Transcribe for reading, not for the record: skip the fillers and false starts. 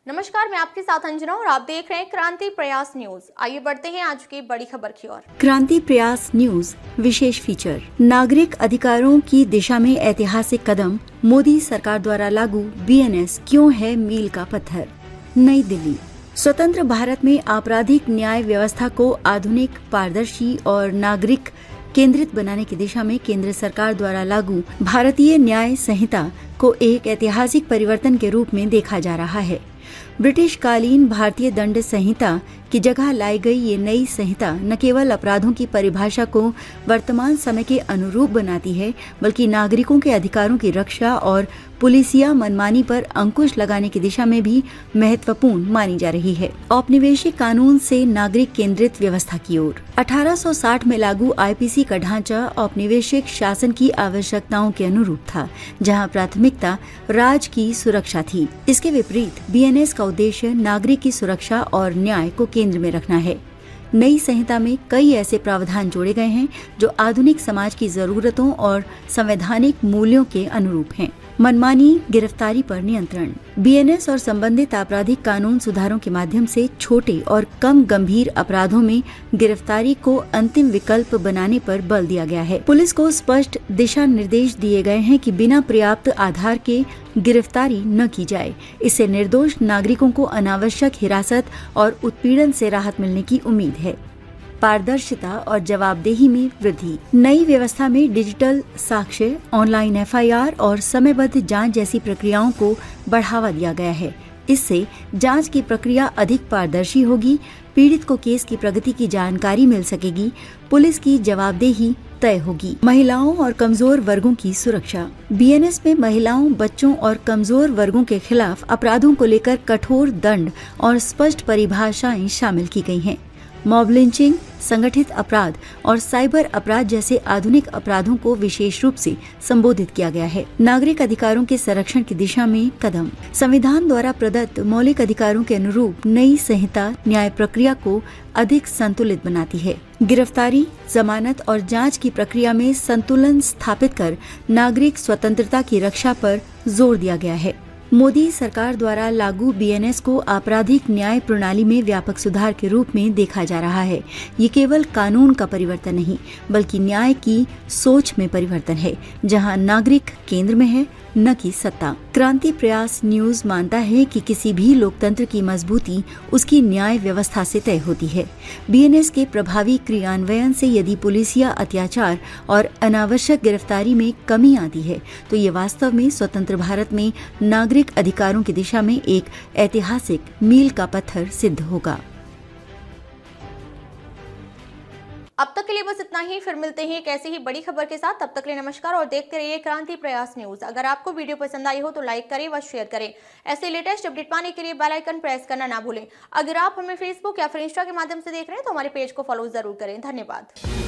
नमस्कार, मैं आपके साथ अंजना और आप देख रहे हैं क्रांति प्रयास न्यूज। आइए बढ़ते हैं आज की बड़ी खबर की ओर। क्रांति प्रयास न्यूज विशेष फीचर। नागरिक अधिकारों की दिशा में ऐतिहासिक कदम, मोदी सरकार द्वारा लागू बीएनएस क्यों है मील का पत्थर। नई दिल्ली। स्वतंत्र भारत में आपराधिक न्याय व्यवस्था को आधुनिक, पारदर्शी और नागरिक केंद्रित बनाने की दिशा में केंद्र सरकार द्वारा लागू भारतीय न्याय संहिता को एक ऐतिहासिक परिवर्तन के रूप में देखा जा रहा है। ब्रिटिश कालीन भारतीय दंड संहिता की जगह लाई गई ये नई संहिता न केवल अपराधों की परिभाषा को वर्तमान समय के अनुरूप बनाती है, बल्कि नागरिकों के अधिकारों की रक्षा और पुलिसिया मनमानी पर अंकुश लगाने की दिशा में भी महत्वपूर्ण मानी जा रही है। औपनिवेशिक कानून से नागरिक केंद्रित व्यवस्था की ओर। 1860 में लागू आईपीसी का ढांचा औपनिवेशिक शासन की आवश्यकताओं के अनुरूप था, जहां प्राथमिकता राज्य की सुरक्षा थी। इसके विपरीत बीएनएस का उद्देश्य नागरिक की सुरक्षा और न्याय को केंद्र में रखना है। नई संहिता में कई ऐसे प्रावधान जोड़े गए हैं जो आधुनिक समाज की जरूरतों और संवैधानिक मूल्यों के अनुरूप हैं। मनमानी गिरफ्तारी पर नियंत्रण। बीएनएस और संबंधित आपराधिक कानून सुधारों के माध्यम से छोटे और कम गंभीर अपराधों में गिरफ्तारी को अंतिम विकल्प बनाने पर बल दिया गया है। पुलिस को स्पष्ट दिशा निर्देश दिए गए हैं कि बिना पर्याप्त आधार के गिरफ्तारी न की जाए। इससे निर्दोष नागरिकों को अनावश्यक हिरासत और उत्पीड़न से राहत मिलने की उम्मीद है। पारदर्शिता और जवाबदेही में वृद्धि। नई व्यवस्था में डिजिटल साक्ष्य, ऑनलाइन एफआईआर और समयबद्ध जांच जैसी प्रक्रियाओं को बढ़ावा दिया गया है। इससे जांच की प्रक्रिया अधिक पारदर्शी होगी, पीड़ित को केस की प्रगति की जानकारी मिल सकेगी, पुलिस की जवाबदेही तय होगी। महिलाओं और कमजोर वर्गों की सुरक्षा। बीएनएस में महिलाओं, बच्चों और कमजोर वर्गों के खिलाफ अपराधों को लेकर कठोर दंड और स्पष्ट परिभाषाएं शामिल की गई हैं। मॉब लिंचिंग, संगठित अपराध और साइबर अपराध जैसे आधुनिक अपराधों को विशेष रूप से संबोधित किया गया है। नागरिक अधिकारों के संरक्षण की दिशा में कदम। संविधान द्वारा प्रदत्त मौलिक अधिकारों के अनुरूप नई संहिता न्याय प्रक्रिया को अधिक संतुलित बनाती है। गिरफ्तारी, जमानत और जांच की प्रक्रिया में संतुलन स्थापित कर नागरिक स्वतंत्रता की रक्षा पर जोर दिया गया है। मोदी सरकार द्वारा लागू बीएनएस को आपराधिक न्याय प्रणाली में व्यापक सुधार के रूप में देखा जा रहा है। ये केवल कानून का परिवर्तन नहीं, बल्कि न्याय की सोच में परिवर्तन है, जहां नागरिक केंद्र में है, न कि सत्ता। क्रांति प्रयास न्यूज मानता है कि किसी भी लोकतंत्र की मजबूती उसकी न्याय व्यवस्था से तय होती है। बीएनएस के प्रभावी क्रियान्वयन से यदि पुलिसिया अत्याचार और अनावश्यक गिरफ्तारी में कमी आती है, तो ये वास्तव में स्वतंत्र भारत में नागरिक अधिकारों की दिशा में एक ऐतिहासिक मील का पत्थर सिद्ध होगा। अब तक के लिए बस इतना ही, फिर मिलते हैं एक ऐसी ही बड़ी खबर के साथ। तब तक के लिए नमस्कार और देखते रहिए क्रांति प्रयास न्यूज। अगर आपको वीडियो पसंद आई हो तो लाइक करें व शेयर करें। ऐसे लेटेस्ट अपडेट पाने के लिए बेल आइकन प्रेस करना ना भूलें। अगर आप हमें फेसबुक या फिर इंस्टा के माध्यम से देख रहे हैं तो हमारे पेज को फॉलो जरूर करें। धन्यवाद।